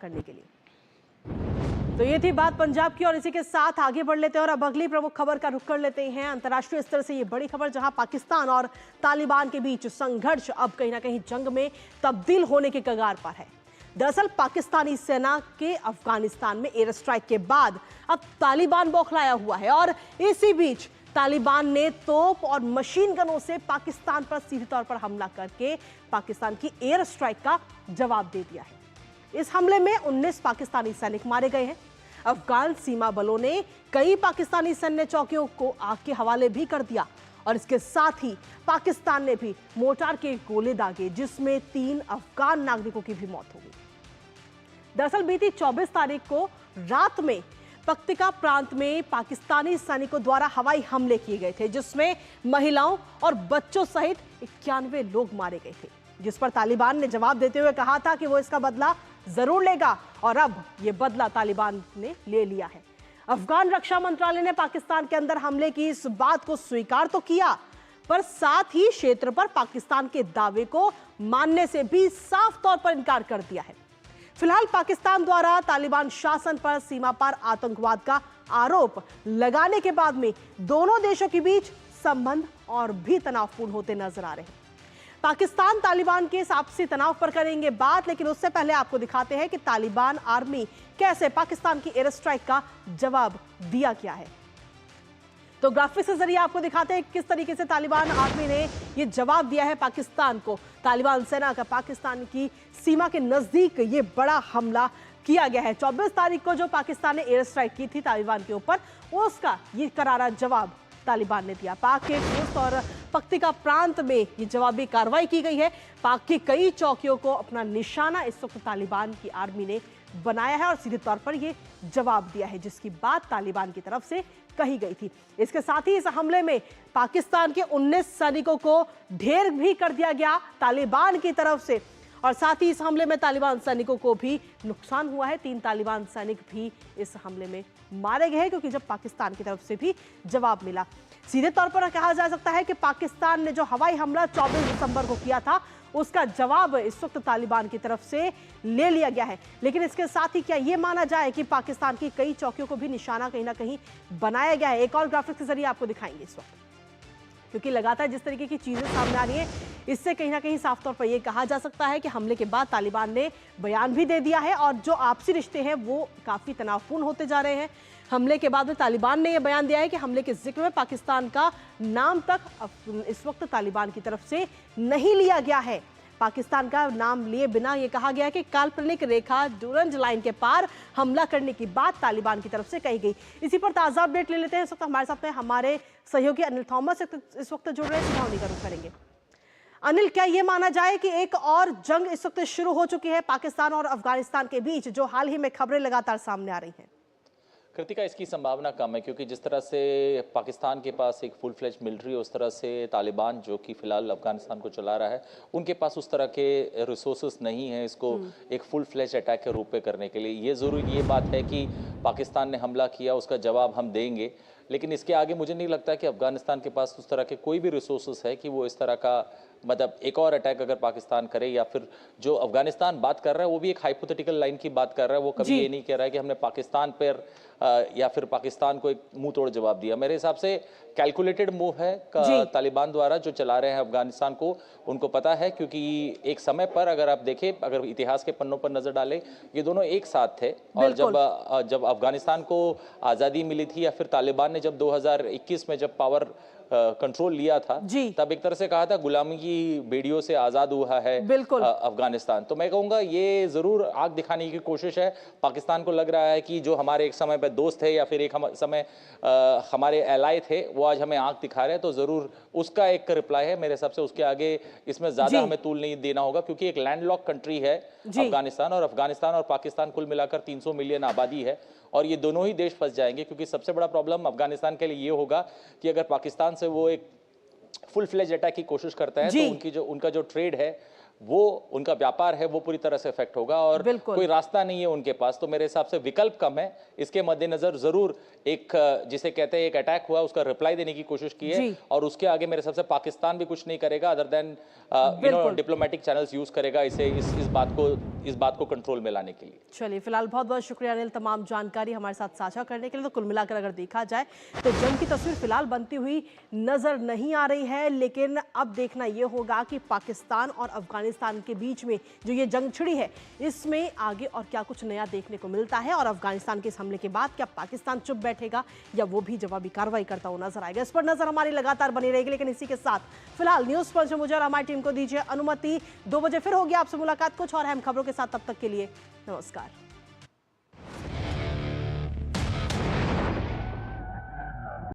करने के लिए। तो ये थी बात पंजाब की और इसी के साथ आगे बढ़ लेते हैं और अब अगली प्रमुख खबर का रुख कर लेते हैं। अंतर्राष्ट्रीय स्तर से ये बड़ी खबर, जहां पाकिस्तान और तालिबान के बीच संघर्ष अब कहीं ना कहीं जंग में तब्दील होने के कगार पर है। दरअसल पाकिस्तानी सेना के अफगानिस्तान में एयर स्ट्राइक के बाद अब तालिबान बौखलाया हुआ है और इसी बीच तालिबान ने तोप और मशीन गनों से पाकिस्तान पर सीधे तौर पर हमला करके पाकिस्तान की एयर स्ट्राइक का जवाब दे दिया है। इस हमले में 19 पाकिस्तानी सैनिक मारे गए हैं। अफगान सीमा बलों ने कई पाकिस्तानी सैन्य चौकियों को आग के हवाले भी कर दिया और इसके साथ ही पाकिस्तान ने भी मोर्टार के गोले दागे, जिसमें 3 अफगान नागरिकों की भी मौत हो गई। दरअसल बीती 24 तारीख को रात में पक्तिका प्रांत में पाकिस्तानी सैनिकों द्वारा हवाई हमले किए गए थे, जिसमें महिलाओं और बच्चों सहित 91 लोग मारे गए थे, जिस पर तालिबान ने जवाब देते हुए कहा था कि वो इसका बदला जरूर लेगा और अब ये बदला तालिबान ने ले लिया है। अफगान रक्षा मंत्रालय ने पाकिस्तान के अंदर हमले की इस बात को स्वीकार तो किया, पर साथ ही क्षेत्र पर पाकिस्तान के दावे को मानने से भी साफ तौर पर इनकार कर दिया है। फिलहाल पाकिस्तान द्वारा तालिबान शासन पर सीमा पार आतंकवाद का आरोप लगाने के बाद में दोनों देशों के बीच संबंध और भी तनावपूर्ण होते नजर आ रहे हैं। पाकिस्तान तालिबान के इस आपसी तनाव पर करेंगे बात, लेकिन उससे पहले आपको दिखाते हैं कि तालिबान आर्मी कैसे पाकिस्तान की एयर स्ट्राइक का जवाब दिया गया है। तो ग्राफिक्स के जरिए आपको दिखाते हैं किस तरीके से तालिबान आर्मी ने यह जवाब दिया है पाकिस्तान को। तालिबान सेना का पाकिस्तान की सीमा के नजदीक ये बड़ा हमला किया गया है। 24 तारीख को जो पाकिस्तान ने एयर स्ट्राइक की थी तालिबान के ऊपर, उसका ये करारा जवाब तालिबान ने दिया। पाक के खुस्त और पक्तिका प्रांत में ये जवाबी कार्रवाई की गई है। पाक की कई चौकियों को अपना निशाना इस वक्त तालिबान की आर्मी ने बनाया है और सीधे तौर पर ये जवाब दिया है, जिसकी बात तालिबान की तरफ से कही गई थी। इसके साथ ही इस हमले में पाकिस्तान के 19 सैनिकों को ढेर भी कर दिया गया तालिबान की तरफ से और साथ ही इस हमले में तालिबान सैनिकों को भी नुकसान हुआ है। 3 तालिबान सैनिक भी इस हमले में मारे गए हैं, क्योंकि जब पाकिस्तान की तरफ से भी जवाब मिला। सीधे तौर पर कहा जा सकता है कि पाकिस्तान ने जो हवाई हमला 24 दिसंबर को किया था, उसका जवाब इस वक्त तालिबान की तरफ से ले लिया गया है। लेकिन इसके साथ ही क्या ये माना जाए कि पाकिस्तान की कई चौकियों को भी निशाना कहीं ना कहीं बनाया गया है। एक और ग्राफिक्स के जरिए आपको दिखाएंगे इस वक्त, क्योंकि लगातार जिस तरीके की चीजें सामने आ रही है, इससे कहीं ना कहीं साफ तौर पर यह कहा जा सकता है कि हमले के बाद तालिबान ने बयान भी दे दिया है और जो आपसी रिश्ते हैं वो काफी तनावपूर्ण होते जा रहे हैं। हमले के बाद में तालिबान ने यह बयान दिया है कि हमले के जिक्र में पाकिस्तान का नाम तक इस वक्त तालिबान की तरफ से नहीं लिया गया है। पाकिस्तान का नाम लिए बिना यह कहा गया कि काल्पनिक रेखा डूरंज लाइन के पार हमला करने की बात तालिबान की तरफ से कही गई। इसी पर ताजा अपडेट ले लेते हैं। इस वक्त हमारे साथ में हमारे सहयोगी अनिल थॉमस इस वक्त जुड़ रहे हैं, सीधा उन्हीं का रुख करेंगे। अनिल, क्या यह माना जाए कि एक और जंग इस वक्त शुरू हो चुकी है पाकिस्तान और अफगानिस्तान के बीच, जो हाल ही में खबरें लगातार सामने आ रही हैं? कृतिका, इसकी संभावना कम है, क्योंकि जिस तरह से पाकिस्तान के पास एक फुल फ्लेज मिलिट्री है, उस तरह से तालिबान जो कि फिलहाल अफगानिस्तान को चला रहा है, उनके पास उस तरह के रिसोर्सेस नहीं है इसको एक फुल फ्लेज अटैक के रूप में करने के लिए। ये बात है कि पाकिस्तान ने हमला किया, उसका जवाब हम देंगे, लेकिन इसके आगे मुझे नहीं लगता कि अफगानिस्तान के पास उस तरह के कोई भी रिसोर्सेस है कि वो इस तरह का मतलब एक और अटैक अगर पाकिस्तान करे, या फिर जो अफगानिस्तान बात कर रहा है वो भी एक हाइपोथेटिकल लाइन की बात कर रहा है। वो कभी ये नहीं कह रहा है कि हमने पाकिस्तान पर या फिर पाकिस्तान को एक मुंह तोड़ जवाब दिया। मेरे हिसाब से कैलकुलेटेड मूव है तालिबान द्वारा जो चला रहे हैं अफगानिस्तान को। उनको पता है, क्योंकि एक समय पर अगर आप देखें, अगर इतिहास के पन्नों पर नजर डालें, ये दोनों एक साथ थे। और जब अफगानिस्तान को आज़ादी मिली थी, या फिर तालिबान ने जब 2021 में जब पावर कंट्रोल लिया था, तब एक तरह से कहा था गुलामी की बेड़ियों से आजाद हुआ है अफगानिस्तान। तो मैं कहूंगा ये जरूर आग दिखाने की कोशिश है। पाकिस्तान को लग रहा है कि जो हमारे एक समय पे दोस्त थे या फिर एक समय हमारे एलाय थे, वो आज हमें आग दिखा रहे हैं, तो जरूर उसका एक रिप्लाई है। मेरे हिसाब से उसके आगे इसमें ज्यादा हमें तूल नहीं देना होगा, क्योंकि एक लैंडलॉक कंट्री है अफगानिस्तान, और अफगानिस्तान और पाकिस्तान कुल मिलाकर 300 मिलियन आबादी है, और ये दोनों ही देश फंस जाएंगे। क्योंकि सबसे बड़ा प्रॉब्लम अफगानिस्तान के लिए ये होगा कि अगर पाकिस्तान से वो एक फुल फ्लेज अटैक की कोशिश करता है, तो उनका जो ट्रेड है वो उनका व्यापार है वो पूरी तरह से इफेक्ट होगा और बिल्कुल। कोई रास्ता नहीं है उनके पास। तो मेरे हिसाब से विकल्प कम है। इसके मद्देनजर जरूर एक जिसे कहते हैं एक अटैक हुआ उसका रिप्लाई देने की कोशिश की है जी। और उसके आगे मेरे हिसाब से पाकिस्तान भी कुछ नहीं करेगा अदर देन बिल्कुल। डिप्लोमेटिक चैनल्स यूज करेगा इसे इस बात को कंट्रोल में लाने के लिए। चलिए, फिलहाल बहुत बहुत शुक्रिया अनिल, तमाम जानकारी हमारे साथ साझा करने के लिए। तो कुल मिलाकर अगर देखा जाए तो जंग की तस्वीर फिलहाल बनती हुई नजर नहीं आ रही है, लेकिन अब देखना यह होगा कि पाकिस्तान और अफगानिस्तान के बीच में जो ये जंग छिड़ी है इसमें आगे और क्या कुछ नया देखने को मिलता है और अफगानिस्तान के इस हमले के बाद क्या पाकिस्तान चुप बैठेगा या वो भी जवाबी कार्रवाई करता हुआ नजर आएगा। इस पर नजर हमारी लगातार बनी रहेगी। लेकिन इसी के साथ फिलहाल न्यूज पंच में मुझे और हमारी टीम को दीजिए अनुमति। 2 बजे फिर होगी आपसे मुलाकात कुछ और अहम खबरों के साथ। तब तक के लिए नमस्कार।